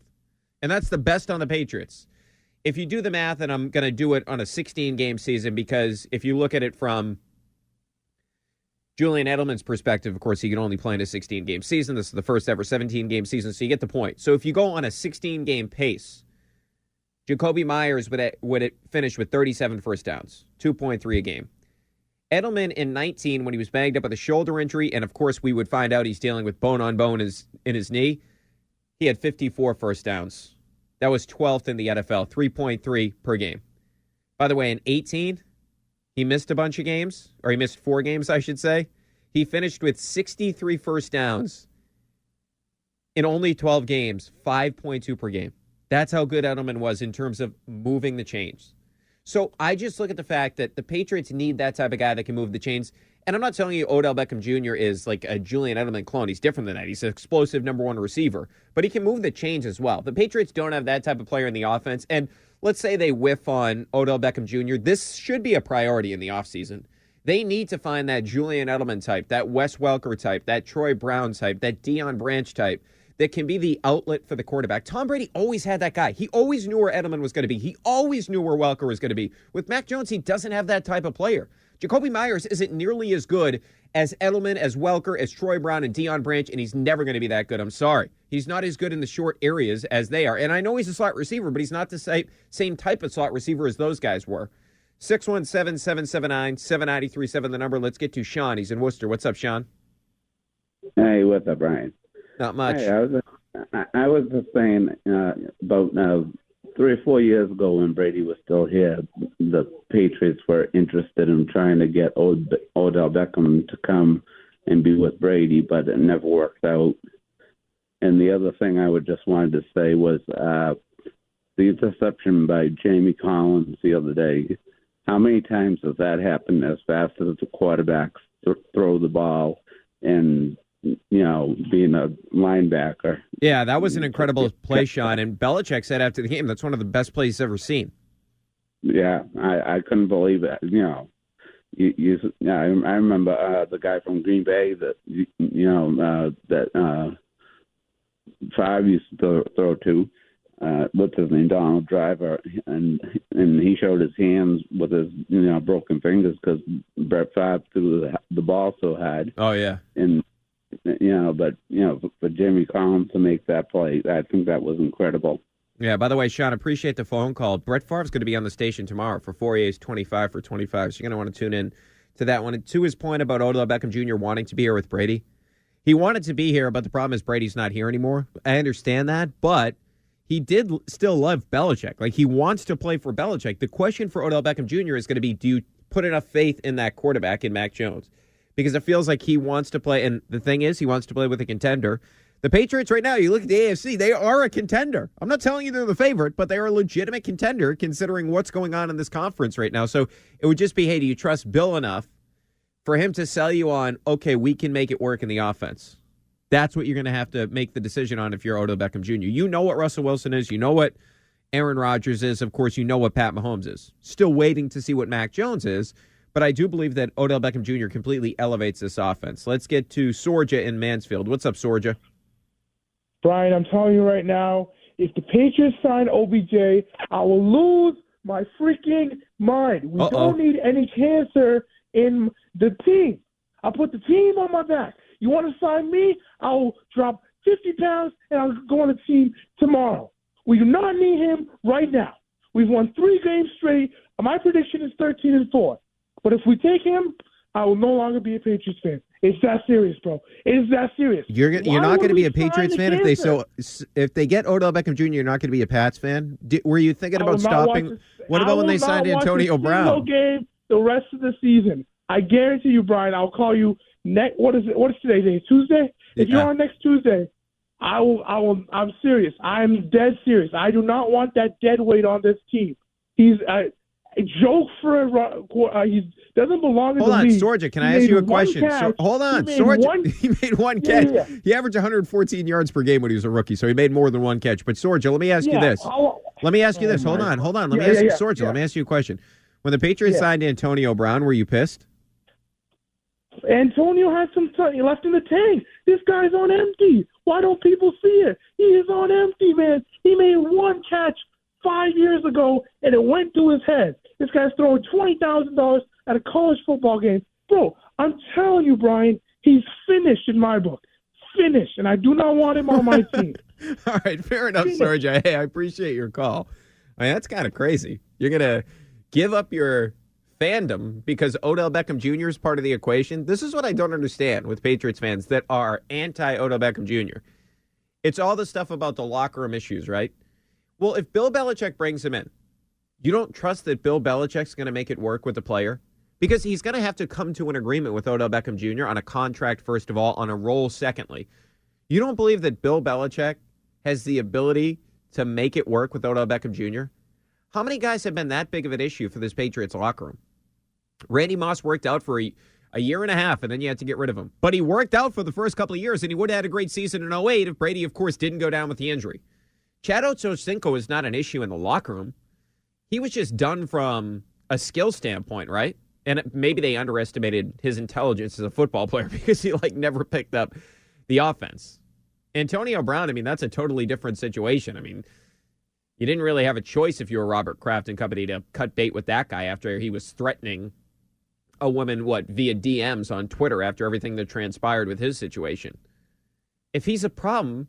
And that's the best on the Patriots. If you do the math, and I'm going to do it on a 16-game season, because if you look at it from Julian Edelman's perspective, of course, he can only play in a 16-game season. This is the first ever 17-game season, so you get the point. So if you go on a 16-game pace, Jacoby Myers would finish with 37 first downs, 2.3 a game. Edelman in 19, when he was banged up with a shoulder injury, and of course we would find out he's dealing with bone-on-bone in his knee, he had 54 first downs. That was 12th in the NFL, 3.3 per game. By the way, in 18, he missed a bunch of games, or he missed 4 games, I should say. He finished with 63 first downs in only 12 games, 5.2 per game. That's how good Edelman was in terms of moving the chains. So I just look at the fact that the Patriots need that type of guy that can move the chains. And I'm not telling you Odell Beckham Jr. is like a Julian Edelman clone. He's different than that. He's an explosive number 1 receiver. But he can move the chains as well. The Patriots don't have that type of player in the offense. And let's say they whiff on Odell Beckham Jr. This should be a priority in the offseason. They need to find that Julian Edelman type, that Wes Welker type, that Troy Brown type, that Deion Branch type that can be the outlet for the quarterback. Tom Brady always had that guy. He always knew where Edelman was going to be. He always knew where Welker was going to be. With Mac Jones, he doesn't have that type of player. Jacoby Myers isn't nearly as good as Edelman, as Welker, as Troy Brown, and Deion Branch, and he's never going to be that good. I'm sorry. He's not as good in the short areas as they are. And I know he's a slot receiver, but he's not the same type of slot receiver as those guys were. 617-779-7937, the number. Let's get to Sean. He's in Worcester. What's up, Sean? Hey, what's up, Brian? Not much. Hey, I was just saying about 3 or 4 years ago when Brady was still here, the Patriots were interested in trying to get Odell Beckham to come and be with Brady, but it never worked out. And the other thing I would just wanted to say was the interception by Jamie Collins the other day. How many times has that happened as fast as the quarterbacks throw the ball and, being a linebacker? Yeah, that was an incredible play, Sean. And Belichick said after the game, that's one of the best plays he's ever seen. Yeah, I couldn't believe it. I remember the guy from Green Bay that, that Favre used to throw to. What's his name, Donald Driver, and he showed his hands with his broken fingers because Brett Favre threw the ball so hard. Oh yeah, and for Jimmy Collins to make that play, I think that was incredible. Yeah. By the way, Sean, appreciate the phone call. Brett Favre's going to be on the station tomorrow for 4A's 25 for 25, so you're going to want to tune in to that one. And to his point about Odell Beckham Jr. wanting to be here with Brady, he wanted to be here, but the problem is Brady's not here anymore. I understand that, but he did still love Belichick. Like, he wants to play for Belichick. The question for Odell Beckham Jr. is going to be, do you put enough faith in that quarterback, in Mac Jones? Because it feels like he wants to play, and the thing is, he wants to play with a contender. The Patriots right now, you look at the AFC, they are a contender. I'm not telling you they're the favorite, but they are a legitimate contender considering what's going on in this conference right now. So it would just be, hey, do you trust Bill enough for him to sell you on, okay, we can make it work in the offense? That's what you're going to have to make the decision on if you're Odell Beckham Jr. You know what Russell Wilson is. You know what Aaron Rodgers is. Of course, you know what Pat Mahomes is. Still waiting to see what Mac Jones is. But I do believe that Odell Beckham Jr. completely elevates this offense. Let's get to Sorja in Mansfield. What's up, Sorja? Brian, I'm telling you right now, if the Patriots sign OBJ, I will lose my freaking mind. We don't need any cancer in the team. I'll put the team on my back. You want to sign me? I'll drop 50 pounds and I'll go on the team tomorrow. We do not need him right now. We've won 3 games straight. My prediction is 13-4. But if we take him, I will no longer be a Patriots fan. It's that serious, bro. It's that serious. You're not going to be a Patriots fan if they get Odell Beckham Jr. You're not going to be a Pats fan. Were you thinking about stopping? What about when they signed Antonio Brown? Game the rest of the season. I guarantee you, Brian. I'll call you next. What is it? What is today? Tuesday. If you're on next Tuesday, I will. I'm serious. I'm dead serious. I do not want that dead weight on this team. He's a joke for he doesn't belong in the league. Hold on, Sorja, can I ask you a question? Hold on, Sorja. He made one catch. Yeah. He averaged 114 yards per game when he was a rookie, so he made more than one catch. But Sorja, let me ask you this. Let me ask you this. Hold on. Let me ask you, Sorja. Let me ask you a question. When the Patriots signed Antonio Brown, were you pissed? Antonio has some time left in the tank. This guy's on empty. Why don't people see it? He is on empty, man. He made one catch 5 years ago, and it went to his head. This guy's throwing $20,000 at a college football game. Bro, I'm telling you, Brian, he's finished in my book. Finished, and I do not want him on my team. All right, fair enough, Sorja. Hey, I appreciate your call. I mean, that's kind of crazy. You're going to give up your fandom because Odell Beckham Jr. is part of the equation. This is what I don't understand with Patriots fans that are anti-Odell Beckham Jr. It's all the stuff about the locker room issues, right? Well, if Bill Belichick brings him in, you don't trust that Bill Belichick's going to make it work with the player? Because he's going to have to come to an agreement with Odell Beckham Jr. on a contract, first of all, on a role, secondly. You don't believe that Bill Belichick has the ability to make it work with Odell Beckham Jr.? How many guys have been that big of an issue for this Patriots locker room? Randy Moss worked out for a year and a half, and then you had to get rid of him. But he worked out for the first couple of years, and he would have had a great season in 08 if Brady, of course, didn't go down with the injury. Chad Ochocinco is not an issue in the locker room. He was just done from a skill standpoint, right? And maybe they underestimated his intelligence as a football player because he, never picked up the offense. Antonio Brown, I mean, that's a totally different situation. I mean, you didn't really have a choice if you were Robert Kraft and company to cut bait with that guy after he was threatening a woman, via DMs on Twitter after everything that transpired with his situation. If he's a problem,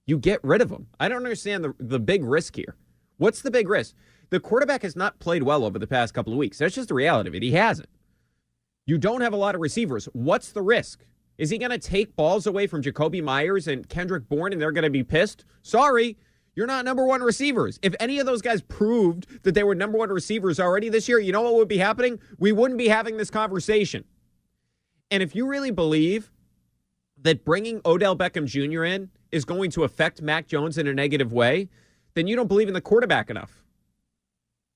you get rid of him. I don't understand the big risk here. What's the big risk? The quarterback has not played well over the past couple of weeks. That's just the reality of it. He hasn't. You don't have a lot of receivers. What's the risk? Is he going to take balls away from Jacoby Myers and Kendrick Bourne and they're going to be pissed? Sorry, you're not number one receivers. If any of those guys proved that they were number one receivers already this year, you know what would be happening? We wouldn't be having this conversation. And if you really believe that bringing Odell Beckham Jr. in is going to affect Mac Jones in a negative way, then you don't believe in the quarterback enough.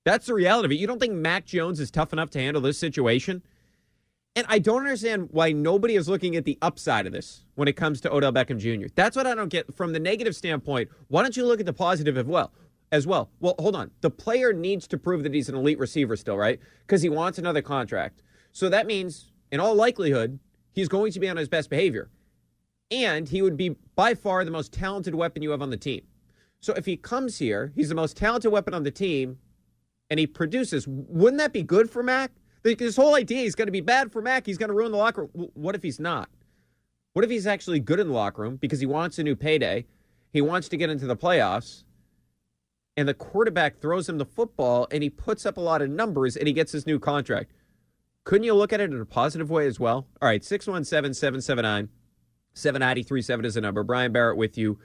That's the reality of it. You don't think Mac Jones is tough enough to handle this situation? And I don't understand why nobody is looking at the upside of this when it comes to Odell Beckham Jr. That's what I don't get. From the negative standpoint, why don't you look at the positive as well? Well, hold on. The player needs to prove that he's an elite receiver still, right? Because he wants another contract. So that means, in all likelihood, he's going to be on his best behavior. And he would be by far the most talented weapon you have on the team. So if he comes here, he's the most talented weapon on the team, and he produces, wouldn't that be good for Mac? This whole idea is going to be bad for Mac. He's going to ruin the locker room. What if he's not? What if he's actually good in the locker room because he wants a new payday? He wants to get into the playoffs, and the quarterback throws him the football, and he puts up a lot of numbers, and he gets his new contract. Couldn't you look at it in a positive way as well? All right, 617-779-7937 is the number. Brian Barrett with you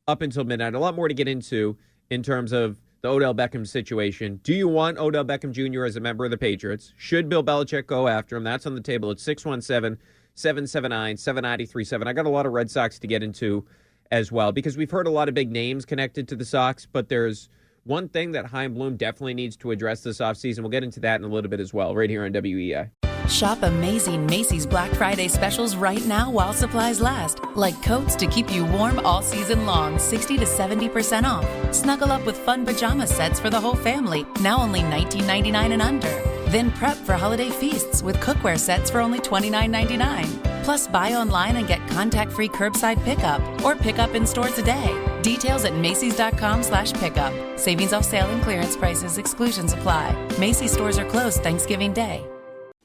up until midnight. A lot more to get into in terms of the Odell Beckham situation. Do you want Odell Beckham Jr. as a member of the Patriots? Should Bill Belichick go after him? That's on the table at 617-779-7937. I got a lot of Red Sox to get into as well because we've heard a lot of big names connected to the Sox, but there's one thing that Chaim Bloom definitely needs to address this offseason. We'll get into that in a little bit as well, right here on WEI. Shop amazing Macy's Black Friday specials right now while supplies last. Like coats to keep you warm all season long, 60 to 70% off. Snuggle up with fun pajama sets for the whole family, now only $19.99 and under. Then prep for holiday feasts with cookware sets for only $29.99. Plus, buy online and get contact-free curbside pickup or pick up in store today. Details at Macys.com/pickup. Savings off sale and clearance prices. Exclusions apply. Macy's stores are closed Thanksgiving Day.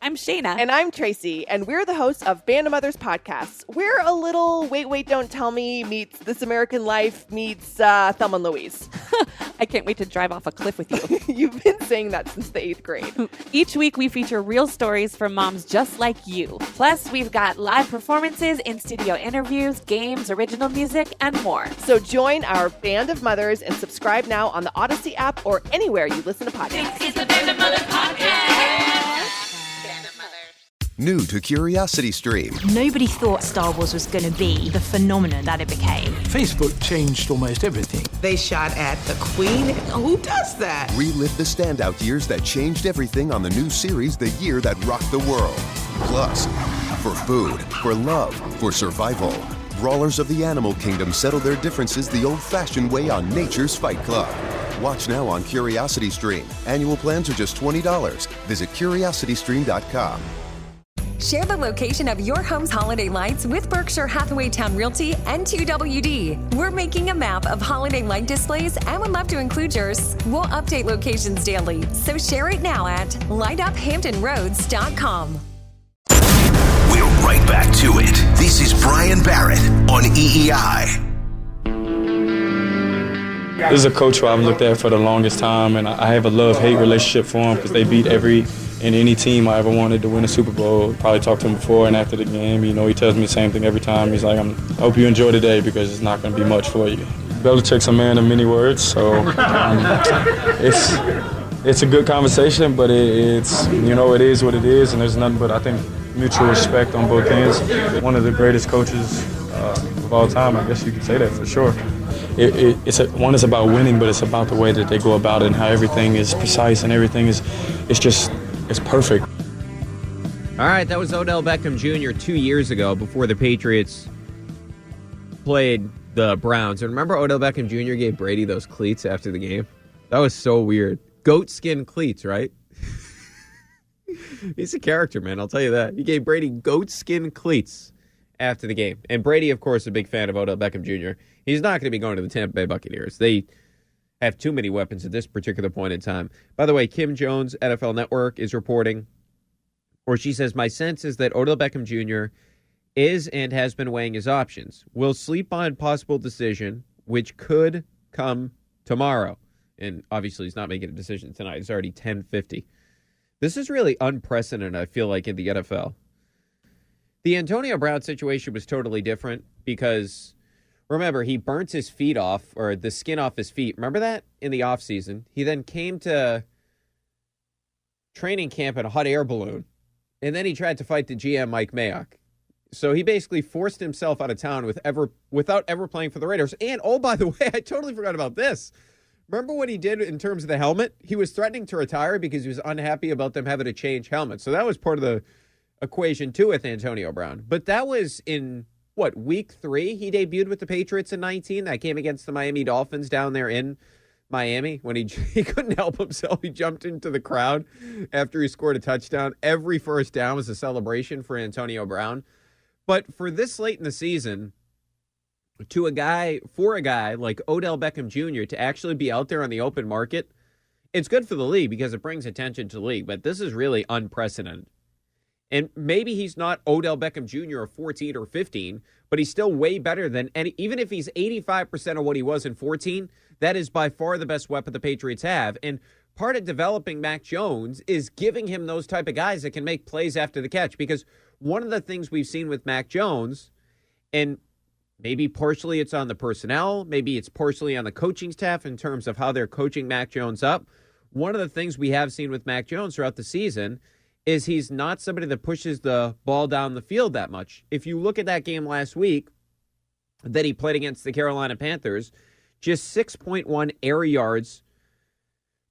I'm Shayna. And I'm Tracy, and we're the hosts of Band of Mothers podcasts. We're a little Wait, Don't Tell Me meets This American Life meets Thelma and Louise. I can't wait to drive off a cliff with you. You've been saying that since the 8th grade. Each week, we feature real stories from moms just like you. Plus, we've got live performances, in-studio interviews, games, original music, and more. So join our Band of Mothers and subscribe now on the Odyssey app or anywhere you listen to podcasts. It's the Band of Mothers podcast. New to Curiosity Stream. Nobody thought Star Wars was going to be the phenomenon that it became. Facebook changed almost everything. They shot at the Queen. Who does that? Relive the standout years that changed everything on the new series, The Year That Rocked the World. Plus, for food, for love, for survival, brawlers of the animal kingdom settle their differences the old-fashioned way on Nature's Fight Club. Watch now on Curiosity Stream. Annual plans are just $20. Visit curiositystream.com. Share the location of your home's holiday lights with Berkshire Hathaway Town Realty and 2WD. We're making a map of holiday light displays and would love to include yours. We'll update locations daily, so share it now at lightuphamptonroads.com. We're right back to it. This is Brian Barrett on EEI. This is a coach who I've looked at for the longest time, and I have a love-hate relationship for him because they beat every and any team I ever wanted to win a Super Bowl. Probably talked to him before and after the game. You know, he tells me the same thing every time. He's like, I hope you enjoy today because it's not going to be much for you. Belichick's a man of many words, so it's a good conversation, but it's, you know, it is what it is, and there's nothing but, I think, mutual respect on both ends. One of the greatest coaches of all time, I guess you could say that for sure. One is about winning, but it's about the way that they go about it and how everything is precise and everything is, it's perfect. All right, that was Odell Beckham Jr. 2 years ago before the Patriots played the Browns. And remember Odell Beckham Jr. gave Brady those cleats after the game? That was so weird. Goat skin cleats, right? He's a character, man, I'll tell you that. He gave Brady goat skin cleats after the game. And Brady, of course, a big fan of Odell Beckham Jr. He's not going to be going to the Tampa Bay Buccaneers. They have too many weapons at this particular point in time. By the way, Kim Jones, NFL Network, is reporting Or she says, my sense is that Odell Beckham Jr. is and has been weighing his options. Will sleep on possible decision, which could come tomorrow. And obviously he's not making a decision tonight. It's already 10:50. This is really unprecedented, I feel like, in the NFL. The Antonio Brown situation was totally different because, remember, he burnt his feet off, or the skin off his feet. Remember that? In the offseason. He then came to training camp in a hot air balloon, and then he tried to fight the GM, Mike Mayock. So he basically forced himself out of town without ever playing for the Raiders. And, oh, by the way, I totally forgot about this. Remember what he did in terms of the helmet? He was threatening to retire because he was unhappy about them having to change helmets. So that was part of the equation, too, with Antonio Brown. But that was in, week 3? He debuted with the Patriots in 19. That came against the Miami Dolphins down there in Miami when he couldn't help himself. He jumped into the crowd after he scored a touchdown. Every first down was a celebration for Antonio Brown. But for this late in the season, for a guy like Odell Beckham Jr. to actually be out there on the open market, it's good for the league because it brings attention to the league. But this is really unprecedented. And maybe he's not Odell Beckham Jr. of 14 or 15, but he's still way better than any. Even if he's 85% of what he was in 14, that is by far the best weapon the Patriots have. And part of developing Mac Jones is giving him those type of guys that can make plays after the catch. Because one of the things we've seen with Mac Jones, and maybe partially it's on the personnel, maybe it's partially on the coaching staff in terms of how they're coaching Mac Jones up. One of the things we have seen with Mac Jones throughout the season is he's not somebody that pushes the ball down the field that much. If you look at that game last week that he played against the Carolina Panthers, just 6.1 air yards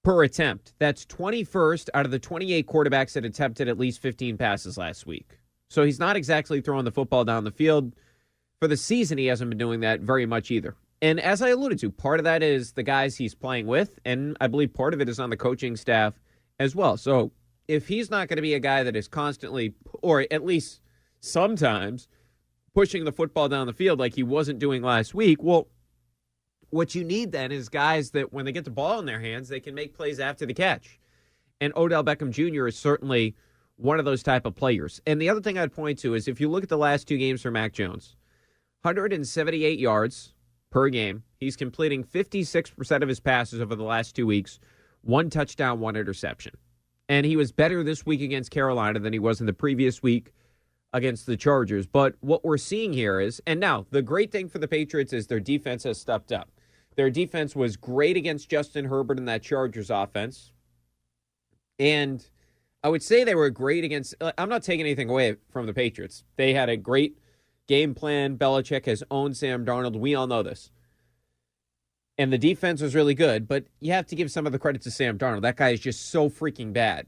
per attempt. That's 21st out of the 28 quarterbacks that attempted at least 15 passes last week. So he's not exactly throwing the football down the field. For the season, he hasn't been doing that very much either. And as I alluded to, part of that is the guys he's playing with, and I believe part of it is on the coaching staff as well. So if he's not going to be a guy that is constantly, or at least sometimes, pushing the football down the field like he wasn't doing last week, well, what you need then is guys that when they get the ball in their hands, they can make plays after the catch. And Odell Beckham Jr. is certainly one of those type of players. And the other thing I'd point to is if you look at the last 2 games for Mac Jones, 178 yards per game. He's completing 56% of his passes over the last 2 weeks, 1 touchdown, 1 interception. And he was better this week against Carolina than he was in the previous week against the Chargers. But what we're seeing here is, and now the great thing for the Patriots is their defense has stepped up. Their defense was great against Justin Herbert in that Chargers offense. And I would say they were great against, I'm not taking anything away from the Patriots. They had a great game plan. Belichick has owned Sam Darnold. We all know this. And the defense was really good, but you have to give some of the credit to Sam Darnold. That guy is just so freaking bad.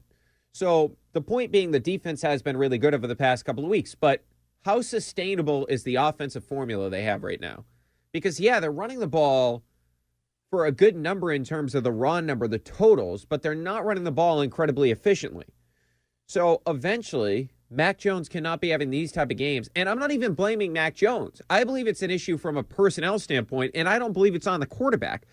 So the point being the defense has been really good over the past couple of weeks, but how sustainable is the offensive formula they have right now? Because, yeah, they're running the ball for a good number in terms of the raw number, the totals, but they're not running the ball incredibly efficiently. So eventually, Mac Jones cannot be having these type of games. And I'm not even blaming Mac Jones. I believe it's an issue from a personnel standpoint, and I don't believe it's on the quarterback.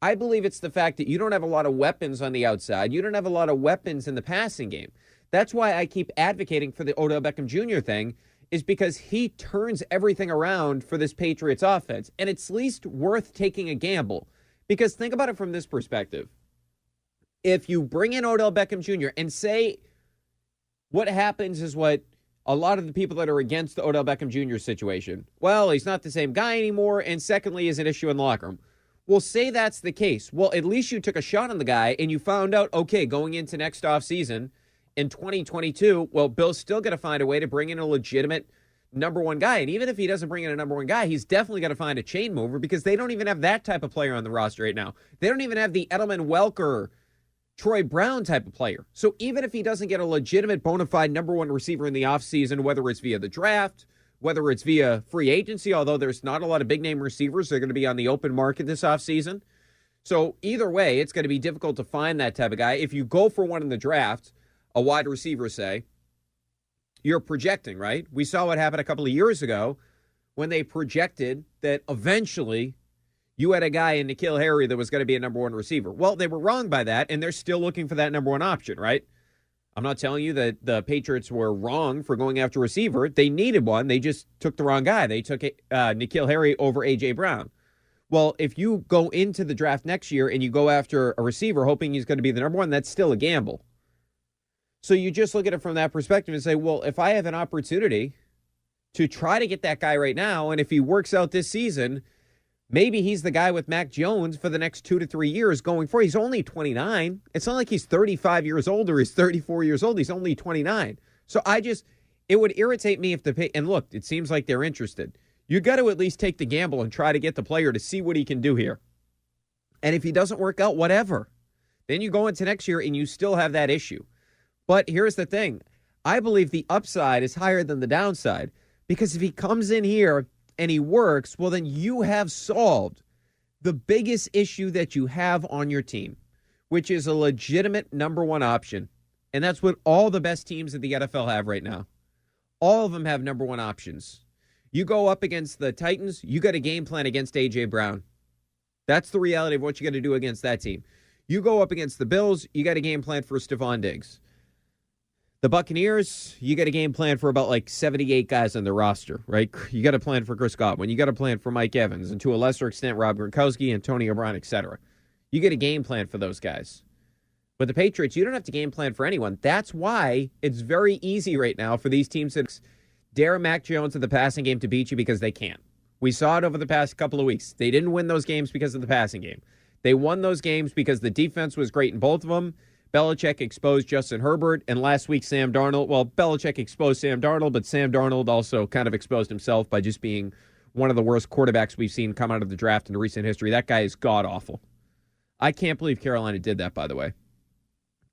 I believe it's the fact that you don't have a lot of weapons on the outside. You don't have a lot of weapons in the passing game. That's why I keep advocating for the Odell Beckham Jr. thing, is because he turns everything around for this Patriots offense. And it's least worth taking a gamble. Because think about it from this perspective. If you bring in Odell Beckham Jr. and say what happens is what a lot of the people that are against the Odell Beckham Jr. situation, well, he's not the same guy anymore, and secondly, is an issue in the locker room. Well, say that's the case. Well, at least you took a shot on the guy, and you found out, okay, going into next offseason in 2022, well, Bill's still going to find a way to bring in a legitimate number one guy. And even if he doesn't bring in a number one guy, he's definitely going to find a chain mover because they don't even have that type of player on the roster right now. They don't even have the Edelman Welker, Troy Brown type of player. So even if he doesn't get a legitimate bona fide number one receiver in the offseason, whether it's via the draft, whether it's via free agency, although there's not a lot of big name receivers that are going to be on the open market this offseason. So either way, it's going to be difficult to find that type of guy. If you go for one in the draft, a wide receiver, say, you're projecting, right? We saw what happened a couple of years ago when they projected that eventually you had a guy in N'Keal Harry that was going to be a number one receiver. Well, they were wrong by that, and they're still looking for that number one option, right? I'm not telling you that the Patriots were wrong for going after a receiver. They needed one. They just took the wrong guy. They took N'Keal Harry over A.J. Brown. Well, if you go into the draft next year and you go after a receiver hoping he's going to be the number one, that's still a gamble. So you just look at it from that perspective and say, well, if I have an opportunity to try to get that guy right now, and if he works out this season, maybe he's the guy with Mac Jones for the next 2 to 3 years going forward. He's only 29. It's not like he's 35 years old or he's 34 years old. He's only 29. So it would irritate me if and look, it seems like they're interested. You got to at least take the gamble and try to get the player to see what he can do here. And if he doesn't work out, whatever. Then you go into next year and you still have that issue. But here's the thing. I believe the upside is higher than the downside, because if he comes in here and he works, well, then you have solved the biggest issue that you have on your team, which is a legitimate number one option. And that's what all the best teams in the NFL have right now. All of them have number one options. You go up against the Titans, you got a game plan against A.J. Brown. That's the reality of what you got to do against that team. You go up against the Bills, you got a game plan for Stephon Diggs. The Buccaneers, you got a game plan for about like 78 guys on the roster, right? You got a plan for Chris Godwin. You got a plan for Mike Evans, and to a lesser extent, Rob Gronkowski, Antonio Brown, etc. You get a game plan for those guys. But the Patriots, you don't have to game plan for anyone. That's why it's very easy right now for these teams to dare Mac Jones in the passing game to beat you, because they can't. We saw it over the past couple of weeks. They didn't win those games because of the passing game. They won those games because the defense was great in both of them. Belichick exposed Justin Herbert, and last week Sam Darnold. Well, Belichick exposed Sam Darnold, but Sam Darnold also kind of exposed himself by just being one of the worst quarterbacks we've seen come out of the draft in recent history. That guy is god-awful. I can't believe Carolina did that, by the way.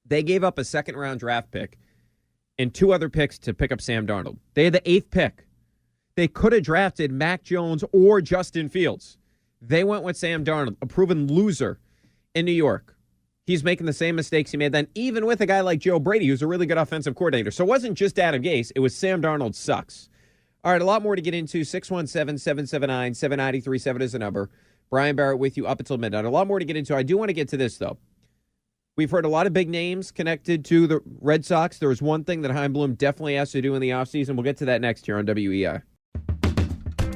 They gave up a second-round draft pick and 2 other picks to pick up Sam Darnold. They had the 8th pick. They could have drafted Mac Jones or Justin Fields. They went with Sam Darnold, a proven loser in New York. He's making the same mistakes he made then, even with a guy like Joe Brady, who's a really good offensive coordinator. So it wasn't just Adam Gase. It was Sam Darnold sucks. All right, a lot more to get into. 617-779-7937 is the number. Brian Barrett with you up until midnight. A lot more to get into. I do want to get to this, though. We've heard a lot of big names connected to the Red Sox. There was one thing that Chaim Bloom definitely has to do in the offseason. We'll get to that next here on WEI.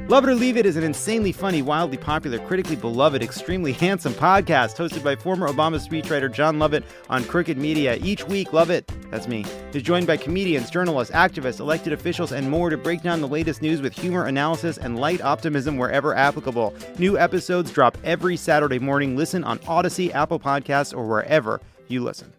Love It or Leave It is an insanely funny, wildly popular, critically beloved, extremely handsome podcast hosted by former Obama speechwriter John Lovett on Crooked Media. Each week, Lovett, that's me, is joined by comedians, journalists, activists, elected officials, and more to break down the latest news with humor, analysis, and light optimism wherever applicable. New episodes drop every Saturday morning. Listen on Odyssey, Apple Podcasts, or wherever you listen.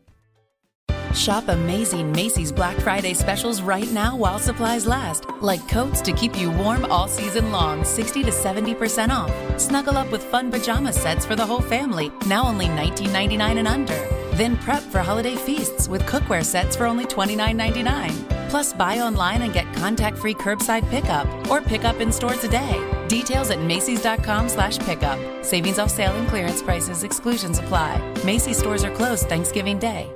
Shop amazing Macy's Black Friday specials right now while supplies last. Like coats to keep you warm all season long, 60 to 70% off. Snuggle up with fun pajama sets for the whole family, now only $19.99 and under. Then prep for holiday feasts with cookware sets for only $29.99. Plus, buy online and get contact-free curbside pickup or pick up in store today. Details at Macys.com/pickup. Savings off sale and clearance prices. Exclusions apply. Macy's stores are closed Thanksgiving Day.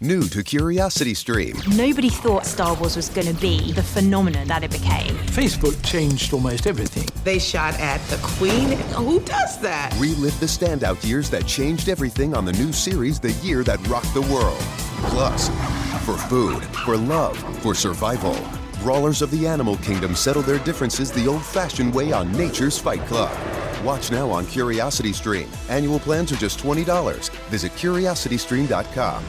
New to CuriosityStream. Nobody thought Star Wars was going to be the phenomenon that it became. Facebook changed almost everything. They shot at the Queen. Who does that? Relive the standout years that changed everything on the new series The Year That Rocked the World. Plus, for food, for love, for survival, brawlers of the animal kingdom settle their differences the old-fashioned way on Nature's Fight Club. Watch now on CuriosityStream. Annual plans are just $20. Visit CuriosityStream.com.